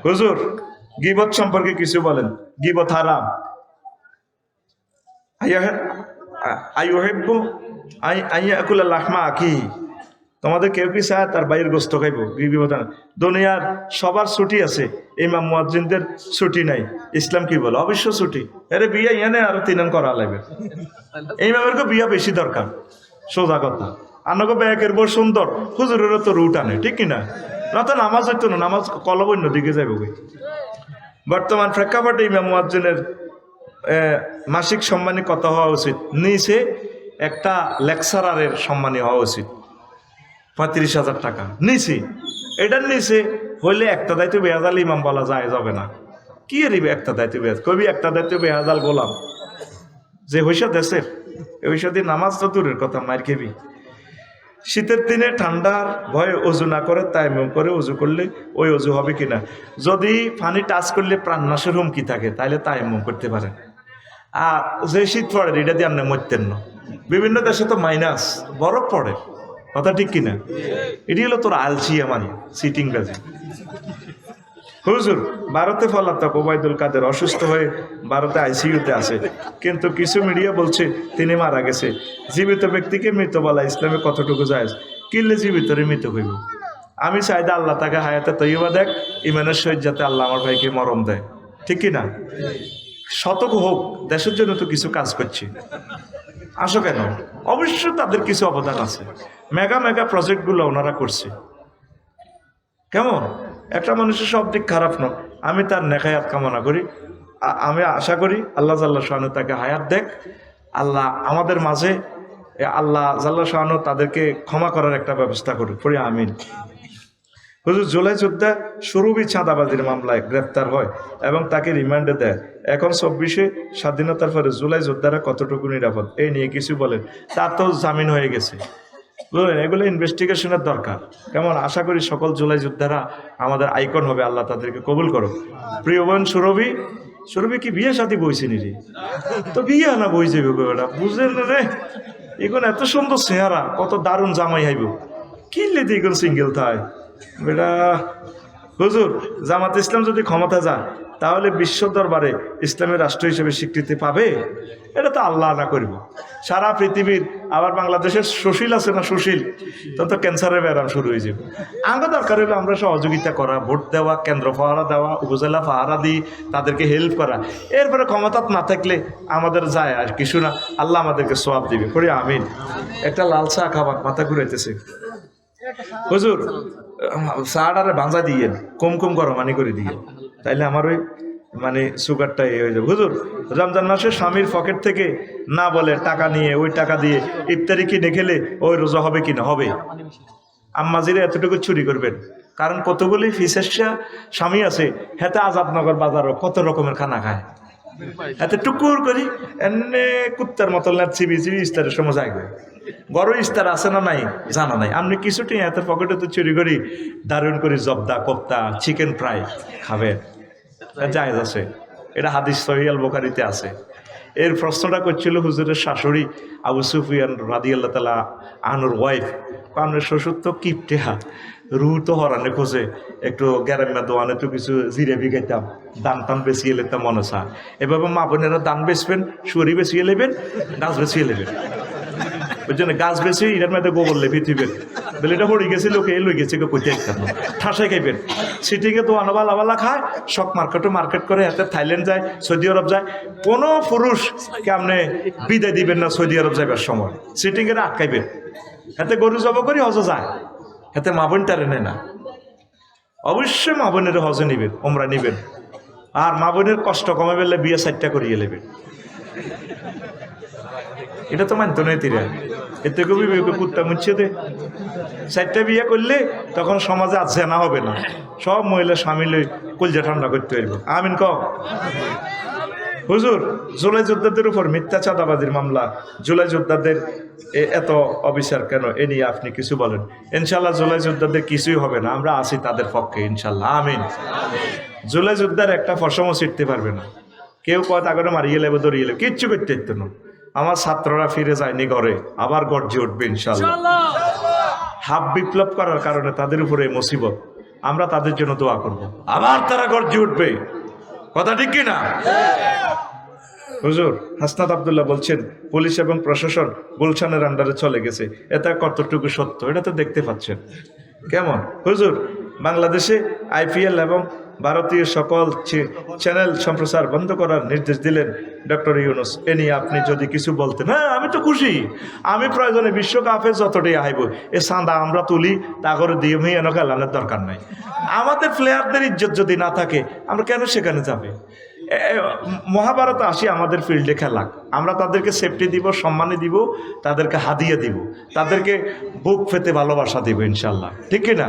হুজুর গীবত সম্পর্কে কিছু বলেন। গীবত হারাম। আইয়ুহিব্বু আইয়াকুলা লাহমা আখিহি, তোমাদের কেউ কি চায় তার বাইরের গোস্ত খাইব? গীবত না। দুনিয়ার সবার ছুটি আছে, ইমাম মুয়াজ্জিনদের ছুটি নাই। ইসলাম কি বলে? অবশ্য ছুটি। আরে বিয়া ইয়ানে আরো 3 করা লাগবে। ইমামেরকে বিয়া বেশি দরকার, সোজা কথা। আনগো ব্যাগের বড় সুন্দর, হুজুরেরও তো রুট আনে, ঠিক কিনা? না তো নামাজ হইতো না, নামাজ কলব অন্য দিকে যাইব। বর্তমান প্রেক্ষাপটে ইমাম মুয়াজ্জিনের মাসিক সম্মানী কত হওয়া উচিত? নিচে একটা লেকচারারের সম্মানী হওয়া উচিত 35,000 টাকা নিচে। এটার নিচে হইলে একটা দায়িত্ব বেহাজাল ইমাম বলা যায় যাবে না। কি রিবে একটা দায়িত্ব বেহাজ কবি, একটা দায়িত্ব বেহাজাল গোলাম যে হইসা দেশের হইসা দিয়ে নামাজ তো দূরের কথা, মার খেবি। শীতের দিনে ঠান্ডার ভয়ে অজু না করে তায়াম্মুম করে অজু করলে ওই অজু হবে কিনা? যদি পানি টাচ করলে প্রাণনাশের হুমকি থাকে তাহলে তায়াম্মুম করতে পারেন। আর যে শীত পড়ে এটা দিয়ে আপনি মরতেন না। বিভিন্ন দেশে তো মাইনাস বরফ পড়ে, কথা ঠিক কিনা? এটি হলো তোর আলসিয়া মানে সিটিং বাজি। হুজুর ভারতে পলাতক ওবায়দুল কাদের অসুস্থ হয়ে ভারতে আইসিইউতে আছে, কিন্তু কিছু মিডিয়া বলছে তিনি মারা গেছে। জীবিত ব্যক্তিকে মৃত বলা ইসলামে কতটুকু জায়েজ? কিনলে জীবিতরে মৃত হইব। আমি চাইদা আল্লাহ তাকে হায়াতে তৈবা দেখ, ইমানের সহিত যাতে আল্লাহ আমার ভাইকে মরণ দেয়, ঠিক কিনা? শতক হোক, দেশের জন্য তো কিছু কাজ করছি, আসো কেন? অবশ্যই তাদের কিছু অবদান আছে। মেগা মেগা প্রজেক্টগুলো ওনারা করছে। কেমন একটা মানুষের সব দিক খারাপ নয়, আমি তার নেখায়াত কামনা করি। আমি আশা করি আল্লাহ জাল্লা শাহানু তাকে হায়াত দেখ। আল্লাহ আমাদের মাঝে, আল্লাহ জাল্লা শাহানু তাদেরকে ক্ষমা করার একটা ব্যবস্থা করুক, পড়ি আমিন। হুজুর জুলাই যোদ্ধা সুরভি চাঁদাবাজির মামলায় গ্রেফতার হয় এবং তাকে রিমান্ডে দেয়। এখন 24-এ স্বাধীনতার পরে জুলাই যোদ্ধারা কতটুকু নিরাপদ এই নিয়ে কিছু বলেন। তার তো জামিন হয়ে গেছে, বুঝলেন? এগুলো ইনভেস্টিগেশনের দরকার। কেমন আশা করি সকল জুলাই যোদ্ধারা আমাদের আইকন হবে, আল্লাহ তাদেরকে কবুল করো। প্রিয় বোন সুরভি, সুরভি কি বিয়ে সাথে বইছে নিরি? তো বিয়ে না বই যাবে বেটা, বুঝলেন রে? এখন এত সুন্দর চেহারা, কত দারুণ জামাই হাইব, কিনলে তো এখন সিঙ্গেল থাই বেটা। হুজুর জামাত ইসলাম যদি ক্ষমতা যায় তাহলে বিশ্ব দরবারে ইসলামের রাষ্ট্র হিসেবে স্বীকৃতি পাবে? এটা তো আল্লাহ না করব সারা পৃথিবীর। আবার বাংলাদেশের সুশীল আছে না, সুশীল তখন তো ক্যান্সারের ব্যায়াম শুরু হয়ে যাবে। আগে দরকার হলে আমরা সহযোগিতা করা, ভোট দেওয়া, কেন্দ্র পাহারা দেওয়া, উপজেলা পাহারা দিই, তাদেরকে হেল্প করা। এরপরে ক্ষমতা না থাকলে আমাদের যায় আর কিছু না, আল্লাহ আমাদেরকে সোয়াব দিবে, করি আমিন। একটা লাল চা খাবার মাথা ঘুরাইতেছে। হুজুর চাটারে ভাঁজা দিয়ে কম কম গরমানি করে দিয়ে, তাইলে আমার ওই মানে সুগারটা হয়ে যাবে। হুজুর রমজান মাসে স্বামীর পকেট থেকে না বলে টাকা নিয়ে ওই টাকা দিয়ে ইফতারি কিনে খেলে ওই রোজা হবে কিনা? হবে। আম্মাজিরা এতটুকু চুরি করবেন, কারণ কতগুলি ফিসেসা স্বামী আছে, হেতে আজাদনগর বাজারও কত রকমের খানা খায়, এত টুকুর করি এনে কুত্তার মতো চিবি চিবি ইস্তারের সময় যাইবে। বড় ইস্তার আছে না নাই জানা নাই, আপনি কিছুটি এত পকেটে তো চুরি করি দারুণ করে জব্দা, কোপ্তা, চিকেন ফ্রাই খাবেন, জায়েজ আছে। এটা হাদিস সহিহ আল বুখারীতে আছে। এর প্রশ্নটা করছিল হুজুরের শাশুড়ি আবু সুফিয়ান রাদিয়াল্লাহু তাআলা আনহুর ওয়াইফ। আপনার শ্বশুর তো কিপটেহা, রু তো হরানে খোঁজে, একটু গ্যারাম্যা দোয়ানে তো কিছু জিরে বিগাইতাম, দান টান বেছিয়ে লেতাম মনে চা। এভাবে মা বোনেরা দান বেচবেন, সুরি বেছিয়ে নেবেন, গাছ বেছিয়ে নেবেন। ওই জন্য গাছ বেশি এটার মধ্যে গোবর লেপি থিবেন, বলে এটা পড়ে গেছে, লোকে লই গেছে কইতে একটা ঠাসাই খাইবেন। সিটিংয়ে তো আনাবালা বালা খায়, শক মার্কেটও মার্কেট করে, হাতে থাইল্যান্ড যায়, সৌদি আরব যায়। কোনো পুরুষকে আপনি বিদায় দিবেন না সৌদি আরব যাইবার সময়, সিটিংয়ে আটকাইবেন। হাতে গরু জব করি হজ যায়, হাতে মা বোন টারে নেয় না। অবশ্যই মা বোনের হজে নিবেন, ওমরা নিবেন। আর মা বোনের কষ্ট কমে পেলে বিয়ে 4টা করিয়ে নেবেন। এটা তো মানতো না তিরা, এতে কবি কুত্তা মুচ্ছে দে। 4টা বিয়ে করলে তখন সমাজে আর জেনা হবে না, সব মহিলা স্বামী লই কলজা ঠান্ডা করতে পারবো। আমিন ক। হুজুর জুলাই যোদ্ধাদের উপর মিথ্যা চাঁদাবাজির মামলা, জুলাই যোদ্ধাদের এত অবিচার কেন, এ নিয়ে আপনি কিছু বলেন। ইনশাল্লাহ জুলাই যোদ্ধাদের কিছুই হবে না, আমরা আছি তাদের পক্ষে ইনশাল্লাহ, আমিন। জুলাই যোদ্ধার একটা ফসমও ছিটতে পারবে না, কেউ কয় তাকে মারিয়ে লেবে ধরিয়ে লেবে, কিচ্ছু করতে পারতো না। আমার ছাত্ররা ফিরে যায়নি ঘরে, আবার গর্জে উঠবে ইনশাল্লাহ। হাফ বিপ্লব করার কারণে তাদের উপরে মুসিবত, আমরা তাদের জন্য দোয়া করব, আবার তারা গর্জে উঠবে। কথা ঠিক কিনা? হুজুর হাসনাত আব্দুল্লাহ বলছেন পুলিশ এবং প্রশাসন গুলশানের আন্ডারে চলে গেছে, এটা কতটুকু সত্য এটা তো দেখতে পাচ্ছেন। কেমন হুজুর বাংলাদেশে আইপিএল এবং ভারতীয় সকল চ্যানেল সম্প্রচার বন্ধ করার নির্দেশ দিলেন ডক্টর ইউনূস, এ নিয়ে আপনি যদি কিছু বলতেন। হ্যাঁ আমি তো খুশি, আমি প্রয়োজনে বিশ্বকাপে যতটাই আইব এ চাঁদা আমরা তুলি, তা করে দিয়ে মেয়ে খেলানোর দরকার নাই। আমাদের প্লেয়ারদের ইজ্জত যদি না থাকে আমরা কেন সেখানে যাবে? মহাভারত আসি আমাদের ফিল্ডে খেলা, আমরা তাদেরকে সেফটি দিব, সম্মানে দিব, তাদেরকে হাদিয়া দিব, তাদেরকে বুক পেতে ভালোবাসা দিব ইনশাল্লাহ, ঠিক কিনা?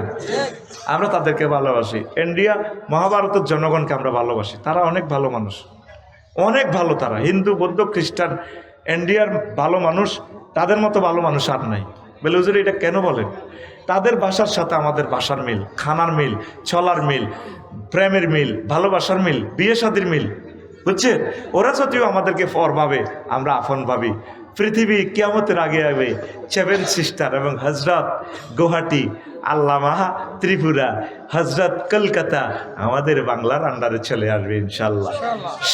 আমরা তাদেরকে ভালোবাসি। ইন্ডিয়া মহাভারতের জনগণকে আমরা ভালোবাসি, তারা অনেক ভালো মানুষ, অনেক ভালো। তারা হিন্দু বৌদ্ধ খ্রিস্টান ইন্ডিয়ার ভালো মানুষ, তাদের মতো ভালো মানুষ আর নাই। বলে হুজুর এটা কেন বলেন? তাদের ভাষার সাথে আমাদের ভাষার মিল, খানার মিল, চলার মিল, প্রেমের মিল, ভালোবাসার মিল, বিয়ে শাদীর মিল, বুঝছেন? ওরা যদিও আমাদেরকে পর ভাবে, আমরা আপন ভাবি। পৃথিবী কিয়ামতের আগে আগে 7 সিস্টার এবং হজরত গুয়াহাটি, আল্লামা ত্রিপুরা, হজরত কলকাতা আমাদের বাংলার আন্ডারে চলে আসবে ইনশাল্লাহ।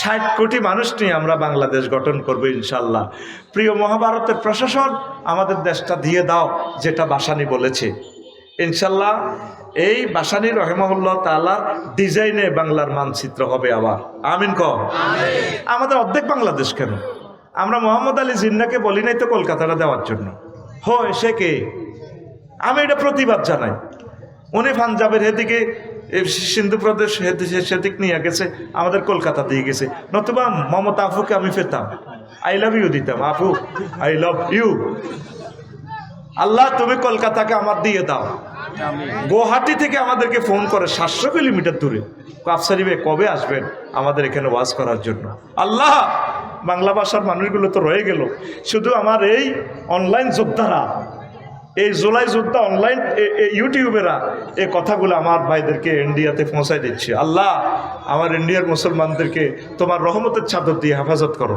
60 কোটি মানুষ নিয়ে আমরা বাংলাদেশ গঠন করব ইনশাল্লাহ। প্রিয় মহাভারতের প্রশাসন আমাদের দেশটা দিয়ে দাও, যেটা বাসানি বলেছে ইনশাল্লাহ। এই বাসানি রহিমাহুল্লাহ তাআলা ডিজাইনে বাংলার মানচিত্র হবে আবার। আমিন কও। আমাদের অর্ধেক বাংলাদেশ কেন? আমরা মোহাম্মদ আলী জিন্নাকে বলি নাই তো কলকাতাটা দেওয়ার জন্য। হয় সে কে? আমি এটা প্রতিবাদ জানাই। উনি পাঞ্জাবের হেদিকে সিন্ধু প্রদেশ সেদিক নিয়ে গেছে, আমাদের কলকাতা দিয়ে গেছে। নতুবা মমতা আফুকে আমি পেতাম, আই লাভ ইউ দিতাম, আপু আই লাভ ইউ, আল্লাহ তুমি কলকাতাকে আমার দিয়ে দাও। গুয়াহাটি থেকে আমাদেরকে ফোন করে 700 কিলোমিটার দূরে, আফসারি ভাই কবে আসবেন আমাদের এখানে ওয়াজ করার জন্য? আল্লাহ বাংলা ভাষার মানুষগুলো তো রয়ে গেল, শুধু আমার এই অনলাইন যোদ্ধারা, এই জুলাই যোদ্ধা অনলাইন ইউটিউবেরা এই কথাগুলো আমার ভাইদেরকে ইন্ডিয়াতে পৌঁছায় দিচ্ছে। আল্লাহ আমার ইন্ডিয়ার মুসলমানদেরকে তোমার রহমতের চাদর দিয়ে হেফাজত করো।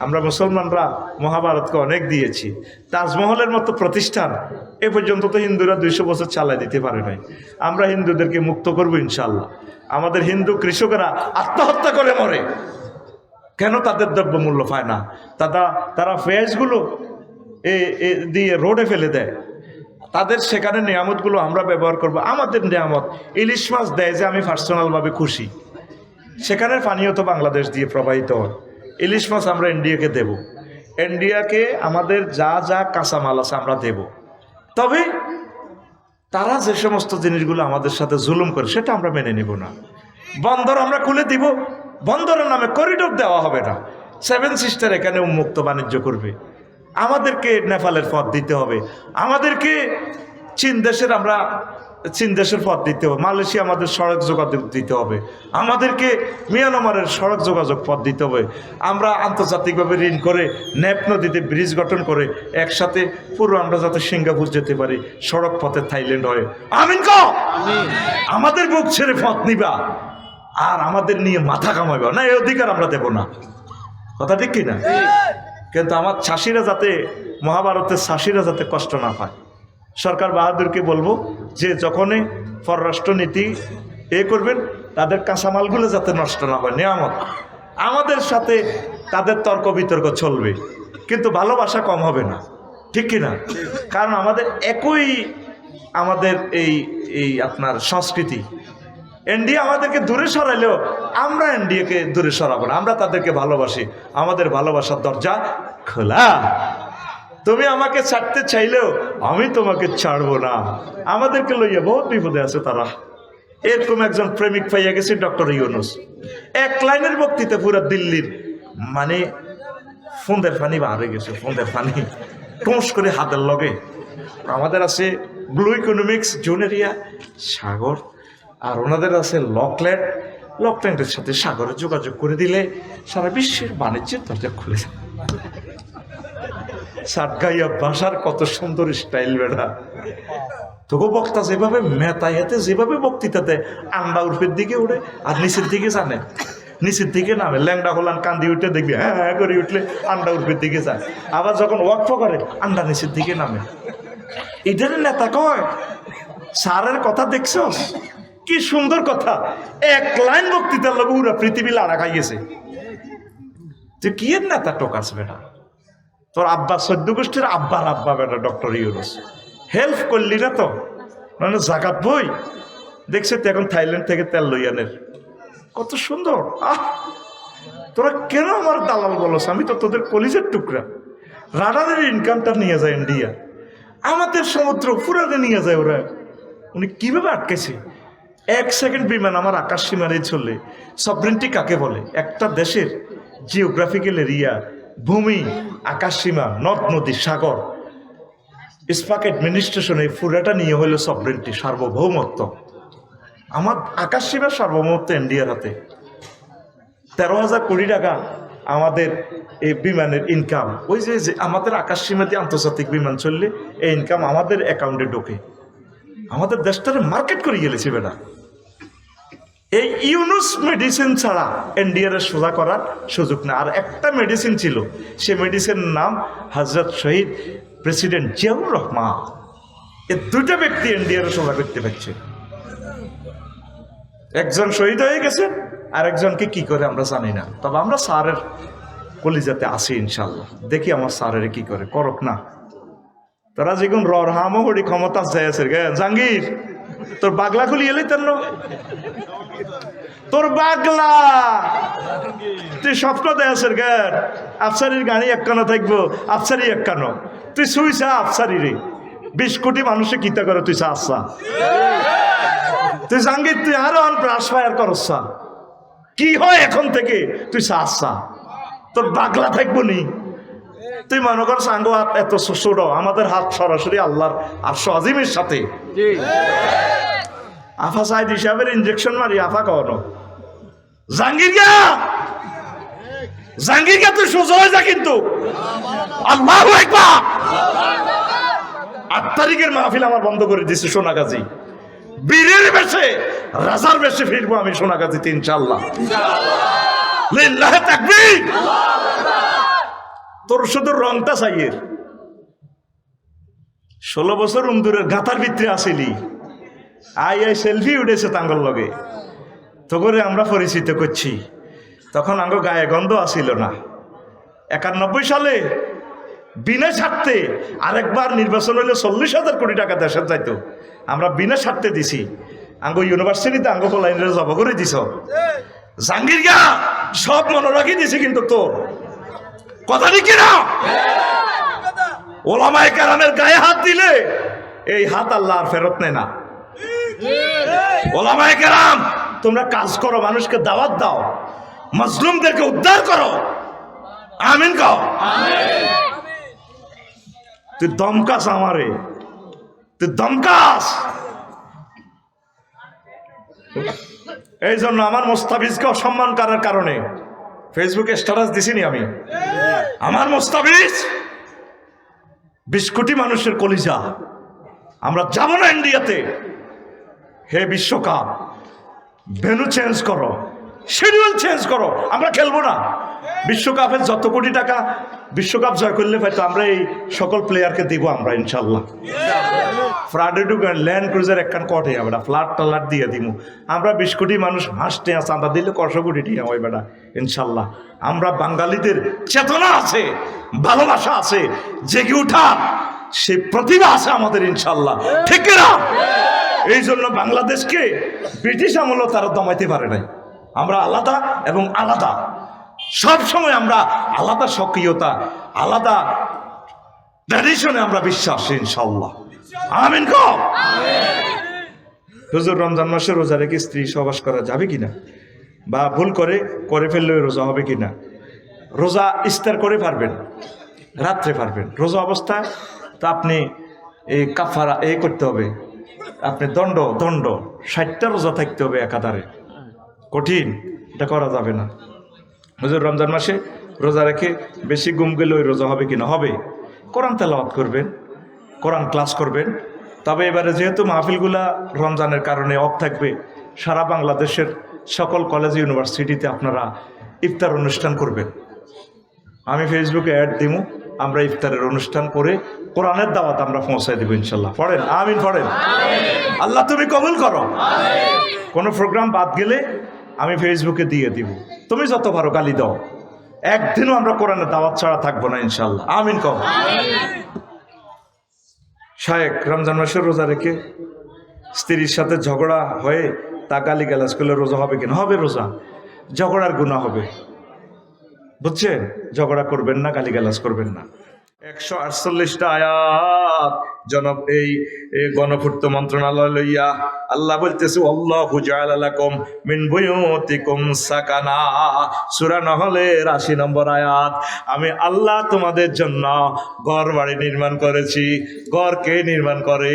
আমরা মুসলমানরা মহাভারতকে অনেক দিয়েছি। তাজমহলের মতো প্রতিষ্ঠান এ পর্যন্ত তো হিন্দুরা 200 বছর চালাই দিতে পারে নাই। আমরা হিন্দুদেরকে মুক্ত করবো ইনশাল্লাহ। আমাদের হিন্দু কৃষকেরা আত্মহত্যা করে মরে কেন? তাদের দ্রব্যমূল্য পায় না। তারা পেঁয়াজগুলো দিয়ে রোডে ফেলে দেয়। তাদের সেখানে নিয়ামতগুলো আমরা ব্যবহার করব। আমাদের নিয়ামত ইলিশ মাছ দেয় যে আমি পার্সোনালভাবে খুশি। সেখানের পানীয় তো বাংলাদেশ দিয়ে প্রবাহিত হয়। ইলিশ মাছ আমরা ইন্ডিয়াকে দেব, ইন্ডিয়াকে আমাদের যা যা কাঁচামাল আছে আমরা দেব। তবে তারা যে সমস্ত জিনিসগুলো আমাদের সাথে জুলুম করে সেটা আমরা মেনে নেব না। বন্দর আমরা খুলে দিব, বন্দরের নামে করিডোর দেওয়া হবে না। 7 সিস্টার এখানে উন্মুক্ত বাণিজ্য করবে। আমাদেরকে নেপালের পথ দিতে হবে, আমাদেরকে চীন দেশের পথ দিতে হবে, মালয়েশিয়া আমাদের সড়ক যোগাযোগ দিতে হবে, আমাদেরকে মিয়ানমারের সড়ক যোগাযোগ পথ দিতে হবে। আমরা আন্তর্জাতিকভাবে ঋণ করে নেপ নদীতে ব্রিজ গঠন করে একসাথে পুরো আমরা যাতে সিঙ্গাপুর যেতে পারি, সড়ক পথে থাইল্যান্ড হয়। আমিন কও। আমাদের বুক ছেড়ে পথ নিবা আর আমাদের নিয়ে মাথা কামাইবা না, এই অধিকার আমরা দেব না। কথা ঠিক কিনা? কিন্তু আমার চাষিরা যাতে, মহাভারতের চাষিরা যাতে কষ্ট না পায়। সরকার বাহাদুরকে বলবো যে যখনই পররাষ্ট্রনীতি করবেন তাদের কাঁচামালগুলো যাতে নষ্ট না হয়, নিয়ামত আমাদের সাথে তাদের তর্ক বিতর্ক চলবে, কিন্তু ভালোবাসা কম হবে না, ঠিক কিনা? কারণ আমাদের একই আমাদের এই আপনার সংস্কৃতি। ইন্ডিয়া আমাদেরকে দূরে সরাইলেও আমরা ইন্ডিয়াকে দূরে সরাবো না, আমরা তাদেরকে ভালোবাসি। আমাদের ভালোবাসার দরজা খোলা। তুমি আমাকে ছাড়তে চাইলেও আমি তোমাকে ছাড়বো না। আমাদেরকে লইয়া বহুত বিপদে আছে তারা। এরকম একজন প্রেমিক পাইয়া গেছে ডক্টর ইউনূস, 1 লাইনের বক্তৃতা পুরো দিল্লির মানে ফোনদের পানি বার হয়ে গেছে, ফোনদের পানি টুস করে হাতের লগে। আমাদের আছে ব্লু ইকোনমিক্স জোন এরিয়া, সাগর, আর ওনাদের আছে লকল্যান্ডের সাথে সাগরে যোগাযোগ করে দিলে সারা বিশ্বের বাণিজ্যের দরজা খুলে যায়। সাতগাইয়া ভাষার কত সুন্দর স্টাইল বেড়া। তবু বক্তা যেভাবে মেতায়াতে যেভাবে বক্তৃতা দেয়, আন্ডা উর্ফের দিকে উঠে আর নিচের দিকে জানে, নিচের দিকে নামে। ল্যাংডা হলান কান্দি উঠে দেখবি হ্যাঁ হ্যাঁ করে উঠলে আন্ডা উর্ফের দিকে যায়। আবার যখন ওয়াকফ করে আন্ডা নিচের দিকে নামে। এটার নেতা কয় স্যারের কথা দেখছস কি সুন্দর কথা, এক লাইন বক্তৃতার লোক পুরা পৃথিবী লাড়া খাইয়েছে। তুই কি এর নেতা টোকাস বেটা, তোর আব্বা 14 গোষ্ঠীর আব্বার আব্বা বেটা ডক্টর ইউনুস, হেল্প করলি না তো, মানে জাকাত বই দেখছে তো এখন থাইল্যান্ড থেকে তেল লইয়ানের, কত সুন্দর। তোরা কেন আমার দালাল বলস, আমি তো তোদের কলিজের টুকরা। রাডারের ইনকামটা নিয়ে যায় ইন্ডিয়া, আমাদের সমুদ্র পুরানে নিয়ে যায় ওরা। উনি কিভাবে আটকেছে? 1 সেকেন্ড বিমান আমার আকাশ সীমারে চললে। সভরেন্টি কাকে বলে? একটা দেশের জিওগ্রাফিক্যাল এরিয়া, ভূমি, আকাশ সীমা, নদ নদী, সাগর, স্পাক অ্যাডমিনিস্ট্রেশন, এই পুরাটা নিয়ে হলো সভরেন্টি, সার্বভৌমত্ব। আমার আকাশ সীমার সার্বভৌমত্ব ইন্ডিয়ার হাতে। 13,000 কোটি টাকা আমাদের এই বিমানের ইনকাম। ওই যে আমাদের আকাশ সীমা দিয়ে আন্তর্জাতিক বিমান চললে এই ইনকাম আমাদের অ্যাকাউন্টে ঢোকে। আমাদের দেশটারে মার্কেট করে গেলেছে বেটা। এই ইউনুস মেডিসিন ছাড়া ইন্ডিয়ারে সোজা করার সুযোগ না। আর একটা মেডিসিন ছিল, সে মেডিসিনের নাম হযরত শহীদ প্রেসিডেন্ট জিয়াউর রহমান। এই দুইটা ব্যক্তি ইন্ডিয়ারে সোজা করতে পারছে। একজন শহীদ হয়ে গেছে, আর একজনকে কি করে আমরা জানি না। তবে আমরা স্যারের কলিজাতে আসি ইনশাল্লাহ, দেখি আমার স্যারের কি করে, করক না। তারা যেগুন রহামো হরি ক্ষমতা যাইছে গে জাহাঙ্গীর, তোর বাগলা খুলি এলি তেন, তোর বাগলা তুই স্বপ্ন দেয়াছের গে আফসারির গাড়ি একখানো থাকবো, আফসারি একখানো, তুই শুইছা আফসারি রে। 20 কোটি মানুষে কিতা করে তুই চাচ্ছা, তুই জাহাঙ্গীর তুই আরো ব্রাশ ফায়ার করছা, কি হয় এখন থেকে তুই চাচ্ছা, তোর বাগলা থাকবো নি। তুই মনে কর সাঙ্গ হাত এত ছোট, আমাদের হাত সরাসরি আল্লাহর আরশ আজিমের সাথে। আফা সাইদ হিসাবের ইনজেকশন মারি আফা কখনো জাহাঙ্গীর গা, জাহাঙ্গীর গা তুই সোজা হয়ে যা, কিন্তু আল্লাহু আকবার। 8 তারিখের মাহফিল আমার বন্ধ করে দিছে সোনাগাজী, বীরের বেশে রাজার বেশে ফিরবো আমি সোনাগাজীতে ইনশাআল্লাহ। লিল্লাহি তাকবীর। তোর শুধু রংটা চাইয়ের, 16 বছর উন্দুরের গাতার ভিতরে আসিলি, আই সেলফি উঠেছে তাঙ্গল লগে, তো করে আমরা পরিচিত করছি। তখন আঙ্গ গায়ে গন্ধ আসিল না। 91 সালে বিনা স্বার্থে আরেকবার নির্বাচন হইলে 40,000 কোটি টাকা দেশের যাইতো, আমরা বিনা স্বার্থে দিছি। আঙ্গ ইউনিভার্সিটিতে আঙ্গ লাইনের জব করে দিছ জাহাঙ্গীর গা, সব মনে রাখি দিছি, কিন্তু তোর কথা কি না? ওলামায়ে কেরামের গায়ে হাত দিলে এই হাত আল্লাহ আর ফেরত নেয় না। ওলামায়ে কেরাম তোমরা কাজ করো, মানুষকে দাওয়াত দাও, মাজলুমদেরকে উদ্ধার করো, আমিন কও। তুই দমকাস আমারে, তুই দমকাস। এই জন্য আমার মোস্তাফিজকে অসম্মান করার কারণে ফেসবুকে স্ট্যাটাস দিছিনি আমি, আমার মোস্তাফিজ 20 কোটি মানুষের কলিজা, আমরা যাব না ইন্ডিয়াতে। হে বিশ্বকাপ, ভেন্যু চেঞ্জ করো, শিডিউল চেঞ্জ করো, আমরা খেলবো না। বিশ্বকাপের যত কোটি টাকা বিশ্বকাপ জয় করলে হয়তো আমরা এই সকল প্লেয়ারকে দিব আমরা ইনশাল্লাহ। ফ্লাডেডু ল্যান্ড ক্রুজার একখান কটে আমরা ফ্লাট টালাট দিয়ে দিব আমরা। 20 কোটি মানুষ হাসতে চাঁদা দিলে 100 কোটি টিয়া হয় বেটা ইনশাল্লাহ। আমরা বাঙালিদের চেতনা আছে, ভালোবাসা আছে, জেগে উঠা সেই প্রতিভা আছে আমাদের ইনশাল্লাহ, ঠিক না? এই জন্য বাংলাদেশকে ব্রিটিশ আমলও তারা দমাইতে পারে নাই। আমরা আলাদা এবং আলাদা, সব সময় আমরা আলাদা সক্রিয়তা, আলাদা ট্র্যাডিশনে আমরা বিশ্বাসী ইনশাআল্লাহ, আমিন কও। হুজুর রমজান মাসে রোজা রেখে স্ত্রী সহবাস করা যাবে কিনা, বা ভুল করে ফেললে রোজা হবে কিনা? রোজা ইফতার করে পারবেন, রাত্রে পারবেন। রোজা অবস্থায় তো আপনি এই কাফারা করতে হবে, আপনি দণ্ড 60টা রোজা থাকতে হবে একাধারে, কঠিন, এটা করা যাবে না। হুজুর রমজান মাসে রোজা রেখে বেশি ঘুম গেলে ওই রোজা হবে কিনা? হবে। কোরআন তেলাওয়াত করবেন, কোরআন ক্লাস করবেন। তবে এবারে যেহেতু মাহফিলগুলা রমজানের কারণে অফ থাকবে, সারা বাংলাদেশের সকল কলেজ ইউনিভার্সিটিতে আপনারা ইফতার অনুষ্ঠান করবেন। আমি ফেসবুকে অ্যাড দিব, আমরা ইফতারের অনুষ্ঠান করে কোরআনের দাওয়াত আমরা পৌঁছায় দেবো ইনশাল্লাহ। পড়েন আমিন, পড়েন। আল্লাহ তুমি কবুল করো। কোনো প্রোগ্রাম বাদ গেলে আমি ফেসবুকে দিয়ে দিব, তুমি যত পারো গালি দাও, একদিনও আমরা কোরআনের দাওয়াত ছাড়া থাকবো না ইনশাল্লাহ। আমিন কও। শায়েক রমজান মাসের রোজা রেখে স্ত্রীর সাথে ঝগড়া হয়ে তা গালি গালাজ করলে রোজা হবে কিনা? হবে, রোজা ঝগড়ার গুনাহ হবে, বুঝছেন? ঝগড়া করবেন না, গালি গালাজ করবেন না। 148টা আয়াত জনাব এই গণপূর্ত মন্ত্রণালয় লইয়া আল্লাহ বলতেছে আল্লাহু জাআলা লাকুম মিন বুয়ুতিকুম সাকানা। সূরা নহলের 80 নম্বর আয়াত। আমি আল্লাহ তোমাদের জন্য ঘর বাড়ি নির্মাণ করেছি। ঘর কে নির্মাণ করে?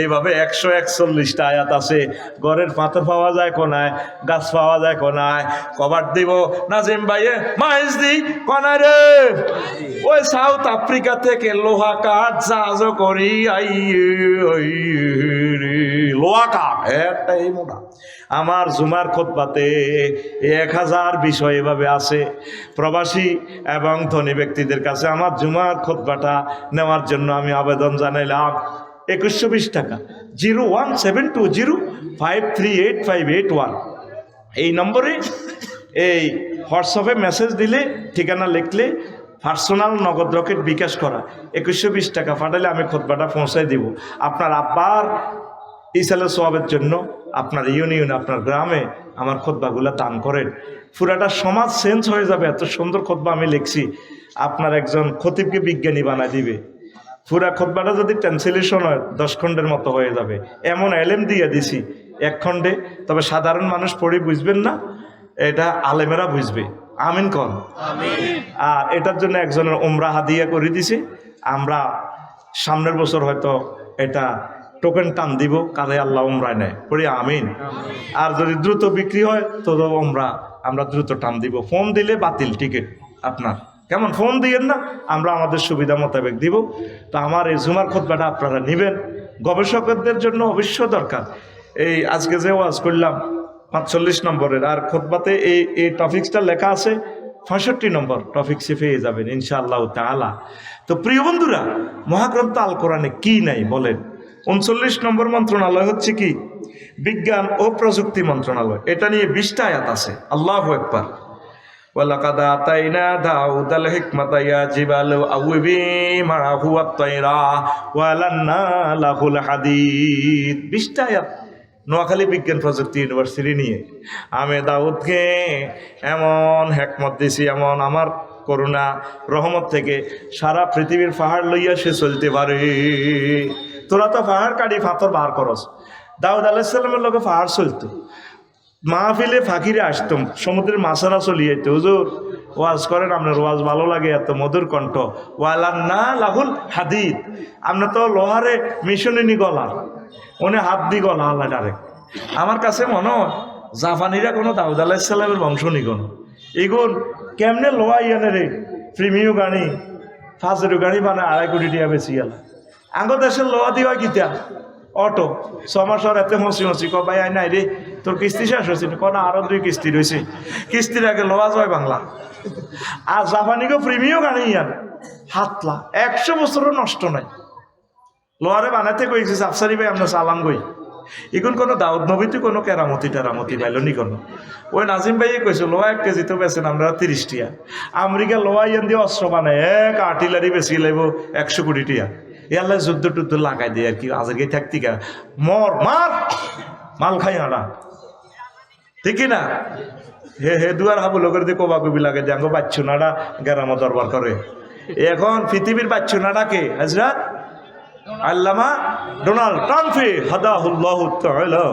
এইভাবে 141টা আয়াত আছে। ঘরের পাথর পাওয়া যায় কোনায়, গাছ পাওয়া যায় কোনায়। কভার দিব নাজিম ভাইয়ে মাইজ দি কোনায় রে, ওই সাউথ আফ্রিকা থেকে লোহা কাঠ জাহাজ করি লোহা কাঠ একটাই মোটা। আমার জুমার খুতবাতে 1000 বিষয় এভাবে আছে। প্রবাসী এবং ধনী ব্যক্তিদের কাছে আমার জুমার খুতবাটা নেওয়ার জন্য আমি আবেদন জানাইলাম। 2120 টাকা, 01720538581 এই নম্বরে এই হোয়াটসঅ্যাপে মেসেজ দিলে, ঠিকানা লিখলে, পার্সোনাল নগদ রকেট বিকাশ করা 2120 টাকা পাঠালে আমি খুতবাটা পৌঁছাই দিব। আপনার আব্বার ইসালের সওয়াবের জন্য আপনার ইউনিয়ন, আপনার গ্রামে আমার খুতবাগুলো দান করেন। পুরাটা সমাজ চেঞ্জ হয়ে যাবে। এত সুন্দর খুতবা আমি লিখছি, আপনার একজন খতিবকে বিজ্ঞানী বানায় দিবে। পুরা খুতবাটা যদি ট্রান্সলেশন হয় 10 খণ্ডের মতো হয়ে যাবে। এমন এলেম দিয়ে দিছি 1 খণ্ডে, তবে সাধারণ মানুষ পড়ে বুঝবেন না, এটা আলেমেরা বুঝবে। আমিন কন। আর এটার জন্য একজনের উমরা হাদিয়া করে দিছে। আমরা সামনের বছর হয়তো এটা টোকেন টান দিব, কালে আল্লাহ উমরায় নেয়, পড়ি আমিন। আর যদি দ্রুত বিক্রি হয় তো আমরা দ্রুত টান দিব। ফোন দিলে বাতিল টিকিট আপনার। কেমন? ফোন দিয়েন না, আমরা আমাদের সুবিধা মোতাবেক দিব। তো আমার এই জুমার খুতবাটা আপনারা নেবেন, গবেষকদের জন্য অবশ্য দরকার। এই আজকে যে ওয়াজ করলাম 45 নম্বরের, আর খুতবাতে এই টপিক্সটা লেখা আছে 65 নম্বর টপিক্সে পেয়ে যাবেন ইনশাআল্লাহ তাআলা। তো প্রিয় বন্ধুরা, মহাগ্রন্থ আল কোরআনে কি নাই বলেন? 39 নম্বর মন্ত্রণালয় হচ্ছে কি? বিজ্ঞান ও প্রযুক্তি মন্ত্রণালয়। এটা নিয়ে 20টা আয়াত আছে। আল্লাহু আকবার। ওয়ালাকাদ আতাইনা দাউদাল হিকমাতা ইয়া জিবালু আউবি মাআহু আত-তায়রা ওয়ালান্না লাহুল হাদিদ। 20টা আয়াত নোয়াখালী বিজ্ঞান প্রযুক্তি ইউনিভার্সিটি নিয়ে। আমি দাউদকে এমন হিকমত দিছি, এমন আমার করুণা রহমত থেকে সারা পৃথিবীর পাহাড় লইয়া সে চলতে পারে। তোরা তো পাহাড় কাটি পাথর বার করস। দাউদ আলাইহিস সালামের লোকে পাহাড় চলতো। মাহফিলে ফাঁকিরে আসতাম, সমুদ্রের মাছেরা চলিয়ে যেত। হুজুর ওয়াজ করেন, আপনার ওয়াজ ভালো লাগে, এত মধুর কণ্ঠ। ওয়ালান্না লাহুল হাদিদ। আমরা তো লোহারে মিশনিনি গলার, উনি হাত দি গলা আল্লাহ ডাইরেক্ট। আমার কাছে মনে হয় জাপানিরা কোনো দাউদ আলাইহিস সালামের বংশ নি কোনো। এগুন কেমনে লোহা ইয়ানে রে, প্রিমিয় গাড়ি, ফাজেরো গাড়ি বানায় 2.5 কোটি টাকা বেশি গেল। আঙ্গ দেশের লোহা দিয়ে হয় কিতা অটো 6 মাস এতে হসি হসি ক ভাই আই নাই রে, তোর কিস্তি শেষ হয়েছে না? আরো 2 কিস্তি রয়েছে, কিস্তির আগে লোহা জয় বাংলা। আর জাপানিকে প্রিমিয় গাড়ি ইয়ান হাতলা 100 বছরও নষ্ট নাই। লোহারে বানাতে কইছে আফসারি ভাই আমরা চালান গই। এখন কোনো দাউদ নবীতে কোনো কেরামতি পাইল নি কোনো। ওই নাজিম ভাইয়ে কইছে লোহা 1 কেজি তো বেছেন আমরা 30 টিয়া। আমেরিকা লোহা ইয়ান দিয়ে অস্ত্র বানায় 1 আর্টিলারি বেশি লাগবো 100 কোটি টিয়া। এল্লা যুদ্ধ টুদ্ধ লাগাই দিয়ে আর কি আজকে থাকতি গা মর মার মাল খাই হাঁড়া, ঠিক না? হে দুয়ার হাবু লোকের দিয়ে কবা কবি লাগে দিয়ে আঙ্গো বাচ্চু নাড়া গ্রাম দরবার করে। এখন পৃথিবীর বাচ্চু নাড়াকে হাজরাত আল্লামা ডোনাল্ড ট্রাম্পে হাদাহুল্লাহু তাআলা,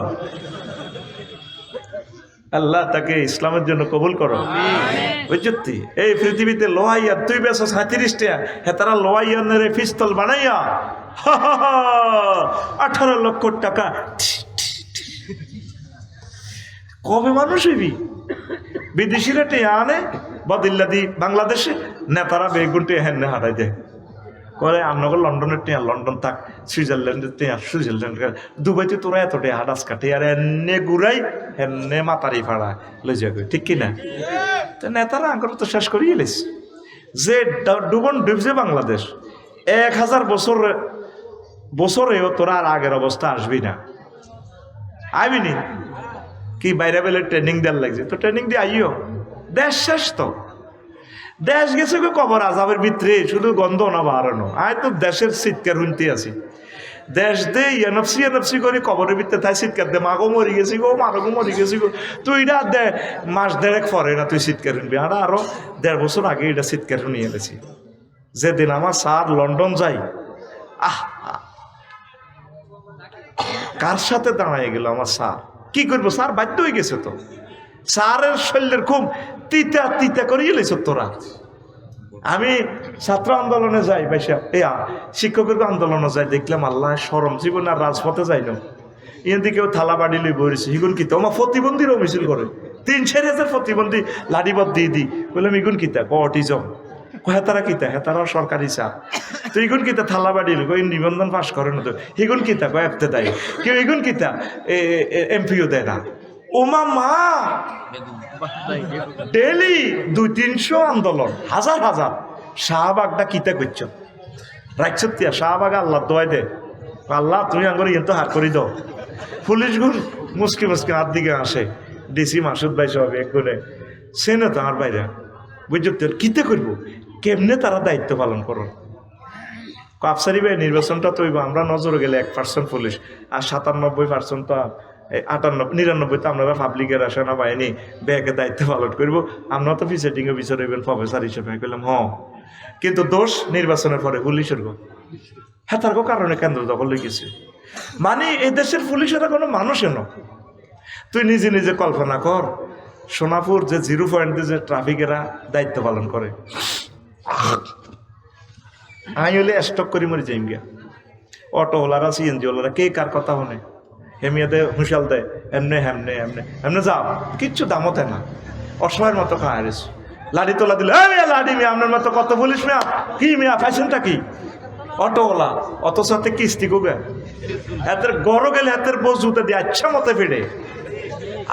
আল্লাহ তাকে ইসলামের জন্য কবুল করো। বুঝছি এই পৃথিবীতে লোহাইয়া তুই বেশ 37 টা হেতারা লোহাইয়ানের পিস্তল বানাইয়া 18 লক্ষ টাকা। কবে মানুষ হইবি? বিদেশিরা টিয়া আনে বদিল্লাদি বাংলাদেশে, নেতারা বেগুনটি হেন্নে হারাই দেয়। করে আমনগর লন্ডনের টিয়া লন্ডন থাক, সুইজারল্যান্ডের টিয়া সুইজারল্যান্ড, দুবাইতে তোরা এত টিয়া হাডাস কাটে আর এনে ঘুরাই এনে মাতারি ফাড়া লই যাবে, ঠিক কিনা? তো নেতারা আঙ্কর তো শেষ করিয়ে এলেছি। যে ডুবন ডুবছে বাংলাদেশ 1000 বছরেও তোরা আর আগের অবস্থা আসবি না, আইবিনি। কি বাইরে বেলে ট্রেনিং দেওয়ার লাগছে, তো ট্রেনিং দিয়ে আইও। দেশ শেষ তো, দেশ গেছে কবর আজাবের ভিতরে, শুধু গন্ধ না বাড়ানো। আয় তো দেশের চিৎকার শুনতে আছি, দেশ দে এনএফসি করে কবরের ভিতরে তাই চিৎকার দে, মাগো মরি গেছি গো, মারগো মরি গেছি গো। তুই এটা দে মাস দেড়েক পরে না তুই চিৎকার শুনবি। আরো 1.5 বছর আগে এটা চিৎকার শুনিয়ে এনেছি। যেদিন আমার স্যার লন্ডন যাই, কার সাথে দাঁড়ায় গেল আমার স্যার। কি করবো, স্যার বাধ্য হয়ে গেছে তো। স্যারের শরীরের খুব তিতা তিতা করিয়ে লেছ তোরা। আমি ছাত্র আন্দোলনে যাই, শিক্ষকের আন্দোলনে যাই, দেখলাম আল্লাহ শরম, জীবন আর রাজপথে যাই না। এদিকে কেউ থালা বাড়ি লই বসেছে, হিগুন কিতা আমার প্রতিবন্ধীরও মিছিল করে, 3-4 প্রতিবন্ধী লাঠিবদ্ধ দিয়ে দিই। বললাম ইগুন কিতা, অটিজম। হেতারা কিতা, হেতারা সরকারি চা। তো ইগুন কিতা থালা বাড়ি ওই নিবন্ধন পাশ করে না তো। হিগুন কিতা এফতে দেয় কেউ, ইগুন কিতা এমপিও দেয় না। ওমা মা, ডেলি 200-300 আন্দোলন, হাজার হাজার। শাহবাগটা কিতা করছ রাখছতিয়া, শাহবাগ আল্লাহ দোয়াই দে, আল্লাহ তুমি আঙ্গুর ইয়ে তো হার করি দাও। পুলিশ গুণ মুসকি মুসকি হাত দিকে আসে, ডিসি মাসুদ ভাই সব এক করে সেনে তো আমার বাইরে বুঝছো। কিতে করবো, কেমনে তারা দায়িত্ব পালন করো। আফসারি ভাই নির্বাচনটা তো আমরা নজরে গেলে 1% পুলিশ, আর 97% তো 98-99 তো আমরা পাবলিকের সেনা বাহিনী ব্যাগে দায়িত্ব পালন করবো। আমরা তো প্রিসাইডিংয়ে বিচার হইবেন প্রফেসর হিসেবে করলাম কিন্তু দোষ নির্বাচনের পরে পুলিশের গো। হ্যাঁ, তার কারণে কেন্দ্র দখল হয়ে গেছে। মানে এই দেশের পুলিশেরা কোনো মানুষের ন। তুই নিজে নিজে কল্পনা কর, সোনাপুর যে 0 পয়েন্টে যে ট্রাফিকেরা দায়িত্ব পালন করে, আমি হলে স্টক করি মরি যাই গিয়া। অটোওয়ালারা, সিএনজি ওলারা কে কার কথা শোনে, হেমিয়া দেয় হুঁশাল দেয়, এমনে হেমনে এমনে এমনে যাও, কিচ্ছু দামও দেয় না। অসহায়ের মতো খায় রেছ, লাড়ি তোলা দিলে লাড়ি মিয়া আপনার মতো কত পুলিশ মিয়া, কি মিয়া ফ্যাশনটা কি অটোওয়ালা, অত সাথে কিস্তি কোগে হাতের গড় গেলে হাতের বউ জুতা দিয়ে আচ্ছা মতো ফেড়ে।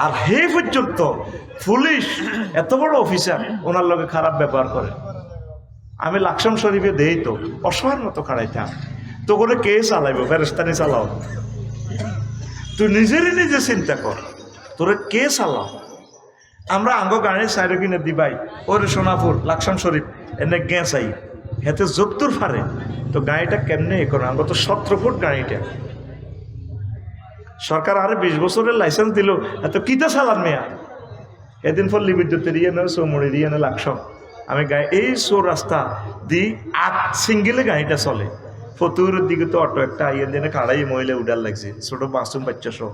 আর হে পর্যন্ত পুলিশ এত বড় অফিসার, ওনার লগে খারাপ ব্যবহার করে। আমি লাকসাম শরীফে দেই তো অসহায়ের মতো খাড়াইতাম, তো করে কে চালাইব, ফেরেস্তানি চালাও। তুই নিজেরই নিজে চিন্তা কর, তোরে কে চালাও। আমরা আঙ্গ গাড়ির সাইডে কিনে দিবাই, ওরে সোনাপুর লাকসাম শরীফ এনে গেঁচাই, হেতে যত্তর ফারে তো গাড়িটা কেমনে এ করে। আঙ্গ তো 17 ফুট গাড়িটা, সরকার আরে 20 বছরের লাইসেন্স দিল, এত কিতা চালান মেয়া। এদিন পল্লী বিদ্যুতের ইয়ে নয়, চৌমুড়ির ইয়ে লাকসাম, আমি গাড়ি এই রাস্তা দিই 8 সিঙ্গেলে গাড়িটা চলে। ফতুরের দিকে তো অটো একটা আইয়ের দিনে কাড়াই মহিলা উডার লাগছে, ছোট মাসুম বাচ্চা সহ।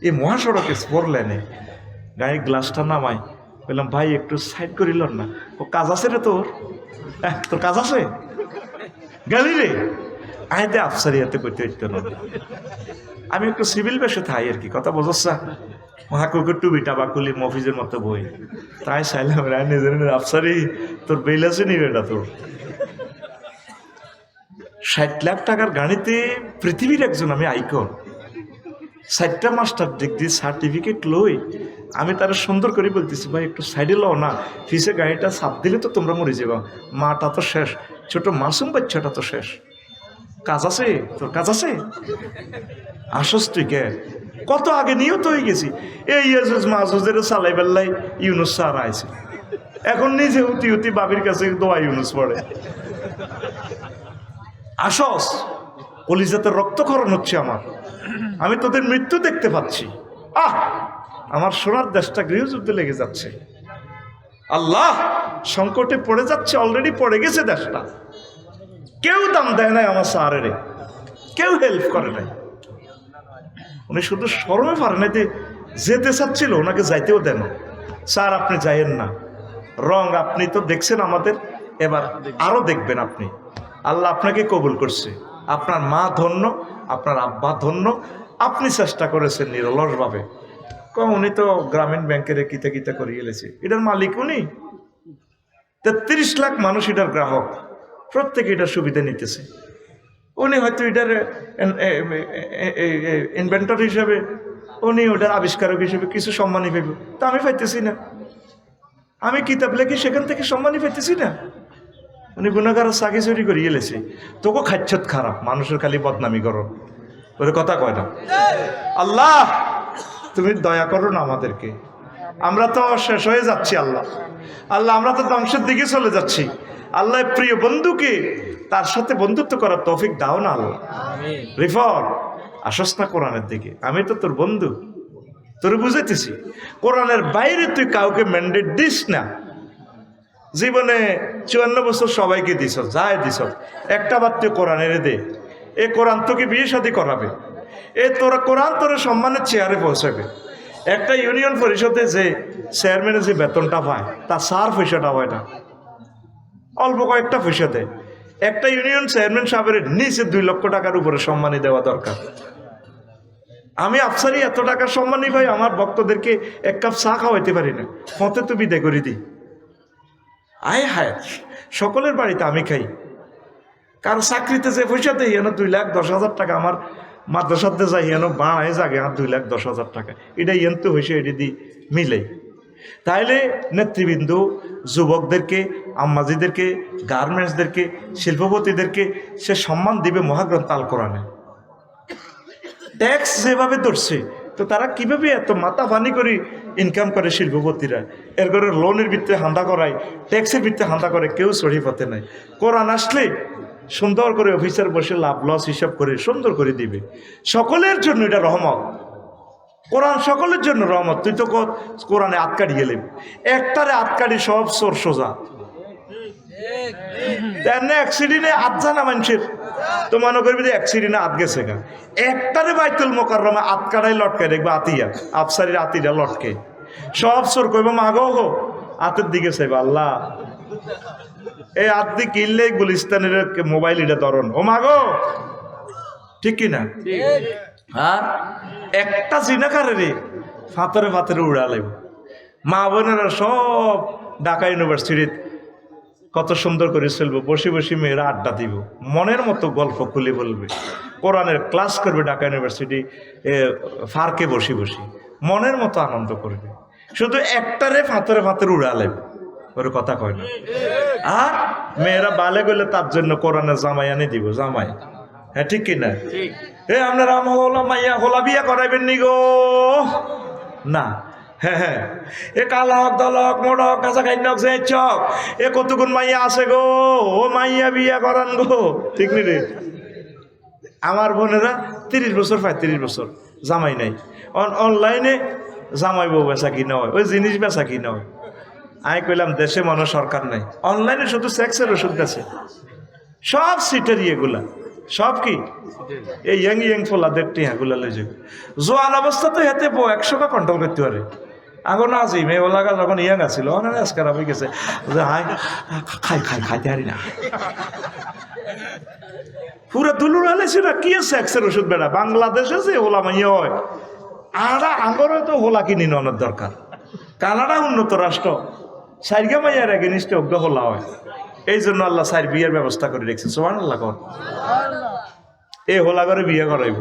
এই মহাসড়কে 4 লেনে গাড়ির গ্লাসটা নামাই, বললাম ভাই একটু সাইড করিল না। ও কাজ আছে রে তোর, তোর কাজ আছে গালি রে। আইতে আফসারি হাতে করতে হইতো না। আমি একটু সিভিল বেশে থাই আর কি, কথা বোঝা মহাকুকুর টুবিটা বা কুলি মফিজের মতো বই, তাই চাইলাম রায় নিজের আফসারি তোর বেল আছে নি বেটা তোর। 60 লাখ টাকার গাড়িতে পৃথিবীর একজন আমি আইকন, 4টা মাস্টার ডিগ্রি সার্টিফিকেট লই। আমি তারা সুন্দর করে বলতেছি ভাই একটু সাইডে লও না, ফিসে গাড়িটা চাপ দিলে তো তোমরা মরে যাবা। মাটা তো শেষ, ছোট মাসুম বাচ্চাটা তো শেষ। কাজ আছে তোর, কাজ আছে, আসস তুই কে। কত আগে নিয়ত হয়ে গেছি, এই মাসুদের চালাই বেল্লাই ইউনুস স্যার আইছে, এখন নিজে উতি উতি বাবির কাছে দোয়া ইউনুস পড়ে। আসস, কলিজাতে রক্তক্ষরণ হচ্ছে আমার, আমি তোদের মৃত্যু দেখতে পাচ্ছি। আমার সোনার দেশটা গৃহযুদ্ধে লেগে যাচ্ছে, আল্লাহ সংকটে পড়ে যাচ্ছে, অলরেডি পড়ে গেছে দেশটা। কেউ দাম দেয় নাই আমার স্যারের, কেউ হেল্প করে নাই। উনি শুধু শরমে পারে নাই, যেতে চাচ্ছিল ওনাকে যাইতেও দেন। স্যার আপনি যাইয়েন না, রং আপনি তো দেখছেন আমাদের, এবার আরো দেখবেন আপনি। আল্লাহ আপনাকে কবুল করছে, আপনার মা ধন্য, আপনার আব্বা ধন্য, আপনি চেষ্টা করেছেন নিরলসভাবে। উনি তো গ্রামীণ ব্যাংকের কিতা কিতা করিয়ে এলেছে, এটার মালিক উনি। 33 লাখ মানুষ এটার গ্রাহক, প্রত্যেকে এটার সুবিধা নিতেছে। উনি হয়তো এটার ইনভেন্টর হিসেবে, উনি ওটার আবিষ্কারক হিসেবে কিছু সম্মানই পাইব, তা আমি পাইতেছি না। আমি কিতাব লেখি, সেখান থেকে সম্মানই পাইতেছি না। উনি গুণাগারের চাকরি চুরি করিয়ে লেছে, তোকে খাচ্ছত খারাপ, মানুষের খালি বদনামি করো, ওর কথা কয় না। আল্লাহ তুমি দয়া করো না আমাদেরকে, আমরা তো শেষ হয়ে যাচ্ছি। আল্লাহ আল্লাহ আমরা তো ধ্বংসের দিকে চলে যাচ্ছি। আল্লাহ প্রিয় বন্ধুকে তার সাথে বন্ধুত্ব করার তৌফিক দাও না আল্লাহ। রিফর আসস না কোরআনের দিকে, আমি তো তোর বন্ধু, তোর বুঝাইতেছি। কোরআনের বাইরে তুই কাউকে ম্যান্ডেট দিস না। জীবনে 54 বছর সবাইকে দিস, যায় দিস, একটা বার তুই কোরআনের দে। এ কোরআন তোকে বিয়ে শাদী করাবে, এ তোরা কোরআন তোরা সম্মানের চেয়ারে পৌঁছাবে। একটা ইউনিয়ন পরিষদে যে চেয়ারম্যানের যে বেতনটা পায় তার 4 পয়সাটা হয় না, অল্প কয়েকটা পয়সা দেয়। একটা ইউনিয়ন চেয়ারম্যান সাহেবের নিচে 2 লক্ষ টাকার উপরে সম্মানী দেওয়া দরকার। আমি আফসারি এত টাকার সম্মানী ভাই, আমার ভক্তদেরকে 1 কাপ চা খাওয়াইতে পারি না, ফতে তো বিদায় করে দিই। আয় হায়, সকলের বাড়িতে আমি খাই, কারণ চাকরিতে যে পয়সা দেয় হেন 2,10,000 টাকা, আমার মাদ্রাসাতে যাই হেন বাড়ায় জাগে আর 2,10,000 টাকা, এটা ইয়েন তো হয়েছে, এটা দিয়ে মিলাই। তাইলে নেতৃবৃন্দ, যুবকদেরকে, আম্মাজিদেরকে, গার্মেন্টসদেরকে, শিল্পপতিদেরকে সে সম্মান দিবে মহাগ্রন্থ আল কোরআনে। ট্যাক্স যেভাবে ধরছে, তো তারা কিভাবে এত মাথা ফানি করে ইনকাম করে শিল্পপতিরা? এর করে লোনের ভিত্তিতে হান্দা করায়, ট্যাক্সের ভিত্তিতে হান্দা করে, কেউ সরি পাতে নাই। কোরআন আসলে সুন্দর করে অফিসার বসে লাভ লস হিসাব করে সুন্দর করে দিবে। সকলের জন্য এটা রহমত, কোরআন সকলের জন্য রহমত। তুই তো কোরআনে আটকাড়ি গেলে, একটারে আটকাড়ি সব চোর সোজা। অ্যাক্সিডেন্টে আটজানা মানুষের তো মনে করবি যে অ্যাক্সিডেন্টে আট গেছে গা, একটারে বাইতুল মোকাররমে আটকাড়াই লটকে দেখবে, আতিয়া আফসারির আতিরা লটকে, সব চোর কইব মাগো হো হাতের দিকে চাইবা। আল্লাহ এই আত্মি কিনলে গুলিস্তানের মোবাইল এটা ধরন, ও মাগো, ঠিক কিনা? হ্যাঁ, একটা জিনাকারে রে ফাতরে ফাতরে উড়া লাগবে। মা বোনেরা সব ঢাকা ইউনিভার্সিটির কত সুন্দর করে চলবে, বসে বসে মেয়েরা আড্ডা দিব, মনের মতো গল্প খুলে বলবে, কোরআনের ক্লাস করবে ঢাকা ইউনিভার্সিটি ফার্কে বসে বসে, মনের মতো আনন্দ করবে। শুধু একটারে ফাতরে ফাতরে উড়া লাগবে, ওর কথা কয় না। আর মেয়েরা বালে গেলে তার জন্য কোরআনের জামাই আনি দিব, জামাই। হ্যাঁ ঠিক কিনা? আপনারা মাইয়া হোলা বিয়া করাইবেন নি গো? না। হ্যাঁ হ্যাঁ, এ কালক দলক মোড়ক কাঁচা খাইনক যে চক, এ কতগুণ মাইয়া আছে গো, ও মাইয়া বিয়া করান গো, ঠিক নি রে? আমার বোনেরা 30 বছর 35 বছর জামাই নাই, অনলাইনে জামাই বউ বেচা কিনা হয়, ওই জিনিস বেচা কিনা হয়। আমি কইলাম দেশে মনে সরকার নাই, অনলাইনে শুধু সেক্সের ওষুধ আছে, সব সিটারি এগুলা, সব কি এই ইয়াং ফোলাদের টিয়াগুলা লই যাবে। জোয়ান অবস্থা তো হেতে 100টা কন্ট্রোল করতে পারে। আগে না আছি মেয়েওয়ালাগা যখন ইয়াং আছিল, অনেক আজকার হয়ে গেছে যে হাই খাইতে হারি না, পুরো দুলুর আলেছি না কি সেক্সের ওষুধ বেড়া। বাংলাদেশে যে হোলা মাইয়া হয়, আরা আগরে তো হোলা কিনি নেওয়ার দরকার। কানাডা উন্নত রাষ্ট্র, সাইরগা মাইয়ার আগে নিশ্চয় অজ্ঞ হোলা হয়, এই জন্য আল্লাহ সাইর বিয়ের ব্যবস্থা করে রেখেছে। সুবহানাল্লাহ কর, এই হোলা ঘরে বিয়ে করাইব,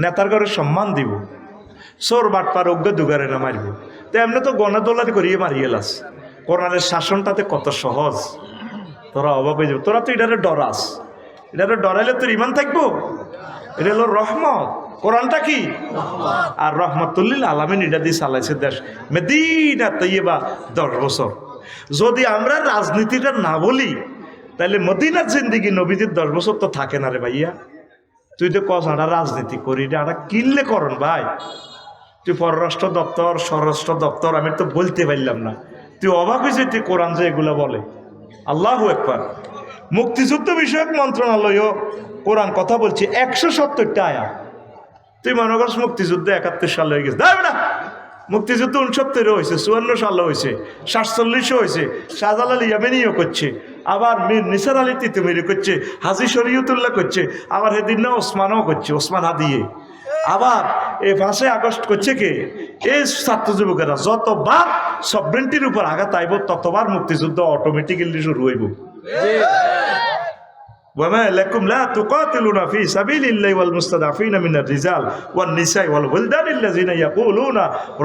নেতার ঘরে সম্মান দিব, চোর বাটপার অজ্ঞ দুগারে না মারিব। তো এমনি তো গণা দোলারি করিয়ে মারিয়ে লাস। কোরআনের শাসনটাতে কত সহজ, তোরা অভাব হয়ে যাবে। তোরা তো এটারে ডরাস, এটারে ডরাইলে তোর ইমান থাকবো? এটা হলো রহমত। কোরআনটা কি? আর রহমতুল্লিল আলামিন এটা দিয়ে চালাইছে দেশ, মদিনা তৈয়বা 10 বছর। যদি আমরা রাজনীতিটা না বলি, তাহলে মদিনার জিন্দিগি নবীদের 10 বছর তো থাকে না রে ভাইয়া। তুই তো কস আটা রাজনীতি করি, আটা কিনলে করন ভাই। তুই পররাষ্ট্র দপ্তর, স্বরাষ্ট্র দপ্তর, আমি তো বলতে পারলাম না। তুই অবাক হয়েছে তুই কোরআন যে এগুলো বলে। আল্লাহু আকবার। মুক্তিযুদ্ধ বিষয়ক মন্ত্রণালয়ও কোরআন কথা বলছে 170টা আয়াত। তুই মনে করছ মুক্তিযুদ্ধ 71 সালে হয়ে গেছে, না মুক্তিযুদ্ধ 69 হয়েছে, 54 সালে হয়েছে, 47 হয়েছে, শাহজালাল ইয়ামেনিও করছে, আবার মীর নিসার আলী তিতুমিরি করছে, হাজী শরীয়তুল্লাহ করছে, আবার হেদিন না ওসমানও করছে, ওসমান হাদিয়ে। আবার এই 5 আগস্ট করছে কে? এই ছাত্র যুবকেরা। যতবার সভরেন্টির উপর আঘাত আইব ততবার মুক্তিযুদ্ধ অটোমেটিক্যালি শুরু হইব। وما لكم لا تقاتلون في سبيل الله والمستضعفين من الرجال والنساء والولدان الذين يقولون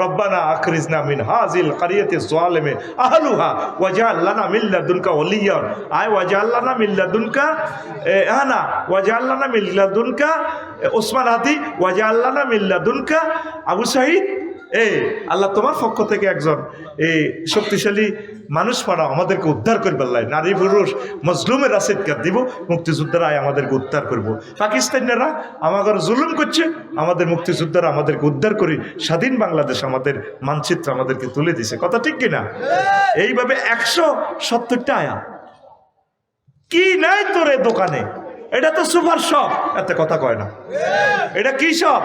ربنا أخرجنا من هذه القرية الظالم أهلها واجعل لنا من لدنك وليا أي واجعل لنا من لدنك أنا واجعل لنا من لدنك عثمان হাদি واجعل لنا من لدنك আবু সাঈদ আল্লাহ তোমার পক্ষ থেকে একজন শক্তিশালী মানুষ পাড়া আমাদেরকে উদ্ধার করবে। আল্লাহ নারী পুরুষ মজলুমের রাশিদকার দিব, মুক্তিযোদ্ধারা আমাদেরকে উদ্ধার করব। পাকিস্তানিরা আমাদের জুলুম করছে, আমাদের মুক্তিযোদ্ধারা আমাদেরকে উদ্ধার করি স্বাধীন বাংলাদেশ আমাদের মানচিত্র আমাদেরকে তুলে দিছে। কথা ঠিক কিনা? এইভাবে 170টা আয়া কি নাই তোর দোকানে, এটা তো সুপার শপ, এত কথা কয় না। এটা কি শপ?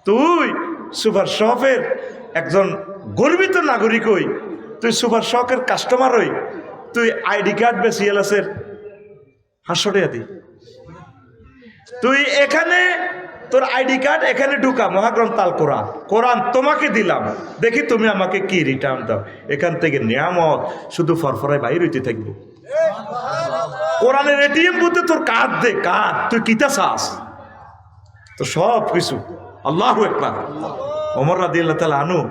তুই সুপার শপের একজন গর্বিত নাগরিক হই, তুই সুপার শপের কাস্টমার হই, তুই আইডি কার্ড বে সিএলএসের 500 টাকা দি, তুই এখানে তোর আইডি কার্ড এখানে ঢুকা, মহাগ্রন্থ আল কোরআন, কোরআন তোমাকে দিলাম, দেখি তুমি আমাকে কি রিটার্ন দাও। এখান থেকে নিয়ামত শুধু ফরফরায় বাইর হইতে থাকবো। কোরআনের এটিএম বুথে তোর কার্ড দে, কার্ড তুই কিতা চাস, তো সব কিছু। আল্লাহু আকবার। ওমর রাদিয়াল্লাহু তাআলা আনহু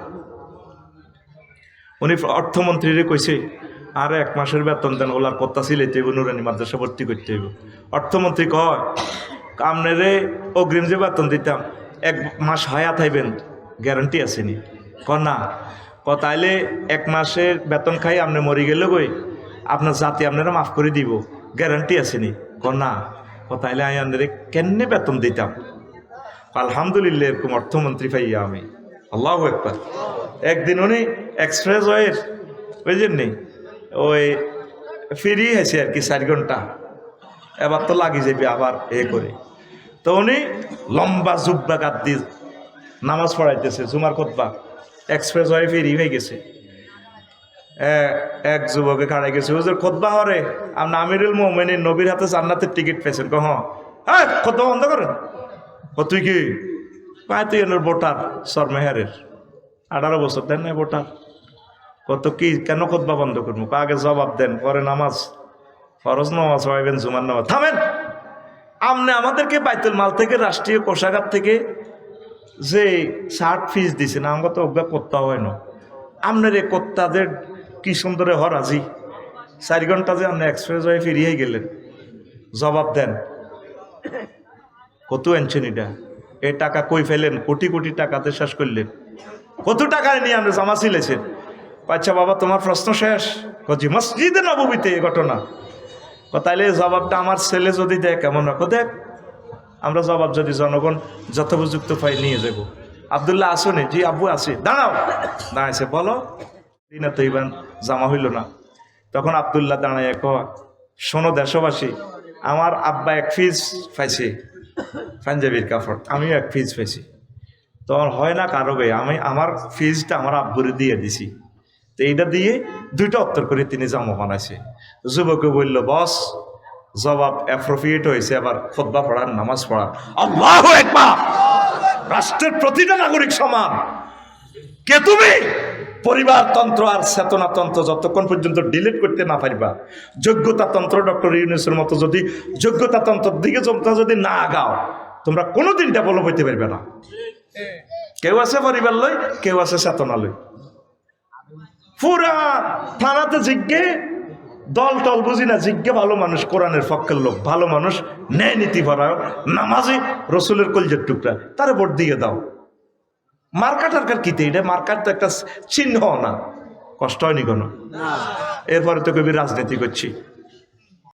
উনি অর্থমন্ত্রীরে কইছে আর 1 মাসের বেতন দেন, ওলার কথা সিলেতে নুরানি মাদ্রাসা ভর্তি করতে হইব। অর্থমন্ত্রী কয় আপনারে অগ্রিম যে বেতন দিতাম 1 মাস হায়াত হইবেন, গ্যারান্টি আসেনি? না। তাইলে 1 মাসের বেতন খাই আপনি মরি গেলে গই আপনার জাতি আপনারা মাফ করে দিব, গ্যারান্টি আসেনি? না। তাইলে আমি আপনারে কেমনে বেতন দিতাম? আলহামদুলিল্লাহ এরকম অর্থমন্ত্রী পাইয়া আমি। আল্লাহু আকবার। একদিন উনি এক্সপ্রেস ওয়ের বুঝলেন নি ওই ফেরি হয়েছে আর কি 4 ঘন্টা, এবার তো লাগি যাবে আবার করে। তো উনি লম্বা জুব্বা কাট দিয়ে নামাজ পড়াইতেছে, জুমার খুতবা, এক্সপ্রেস ওয়ে ফেরি হয়ে গেছে। এক যুবকে খাড়াই গেছে, হুজুর খুতবা হরে আপনি আমিরুল মুমিনিন নবীর হাতে জান্নাতের টিকিট পেয়েছেন। হ্যাঁ খুতবা বন্ধ করেন। তুই কি পায়? তুই এর ভোটার সরমেহারের 18 বছর দেন না ভোটার। কত কি কেন খুতবা বন্ধ করবো? আগে জবাব দেন, পরে নামাজ, ফরজ নামাজ পড়াইবেন, জুমার নামাজ। থামেন, আপনি আমাদেরকে বাইতুল মাল থেকে রাষ্ট্রীয় কোষাগার থেকে যে 60 ফিস দিছেন, আমাকে তো অজ্ঞা করতে হয় না। আপনার এই কর্তাদের কি সুন্দরে হরাজি 4 ঘন্টা যে আপনি এক্সপ্রেস ওয়ে ফিরিয়ে গেলেন, জবাব দেন। কত আনছেন এটা? এই টাকা কই ফেলেন? কোটি কোটি টাকাতে শেষ করলেন। কত টাকা নিয়ে আমরা জামা ছিলেছেন? আচ্ছা বাবা তোমার প্রশ্ন শেষ? জি মসজিদে নববীতে এই ঘটনা। তাইলে জবাবটা আমার ছেলে যদি দেয় কেমন রাখো? দেখ, আমরা জবাব যদি জনগণ যথোপযুক্ত পাই নিয়ে যাব। আব্দুল্লাহ আসুনি? জি আব্বু আছে। দাঁড়াও, দাঁড়াইছে, বলো দিনা তো ইবান জামা হইল না। তখন আব্দুল্লাহ দাঁড়ায় কয়, শোনো দেশবাসী, আমার আব্বা 1 পিস পাইছে পাঞ্জাবির কাপড়, আমিও 1 পিস পাইছি। তখন হয় না কারো বে, আমি আমার ফিজটা আমার আব্বুরে দিয়ে দিছি। তো এইটা দিয়ে 2টা উত্তর করে তিনি জামা বানাইছে। যুবকে বলল, বস জবাব অ্যাপ্রোপ্রিয়েট হয়েছে, আবার খুতবা পড়ার, নামাজ পড়ার। আল্লাহু আকবার। রাষ্ট্রের প্রতিটা নাগরিক সমান। কে তুমি? পরিবারতন্ত্র আর চেতনাতন্ত্র যতক্ষণ পর্যন্ত ডিলিট করতে না পারবা, যোগ্যতাতন্ত্র ডক্টর ইউনূসের মতো যদি যোগ্যতাতন্ত্রের দিকে যদি না আগাও, তোমরা কোনোদিন ডেভেলপ হইতে পারবে না। কেউ আছে পরিবার লই, কেউ আছে চেতনা লই। পুরা থানাতে জিজ্ঞে দল টল বুঝি না, জিজ্ঞে ভালো মানুষ, কোরআনের পক্ষের লোক, ভালো মানুষ, ন্যায় নীতি ভরা, নামাজি, রসুলের কলজের টুকরা, তারে ভোট দিয়ে দাও। মার্কা টার্কার কিতে? এটা মার্কার তো একটা চিহ্ন না, কষ্ট হয়নি কোনো। এরপরে তো কবি রাজনীতি করছি।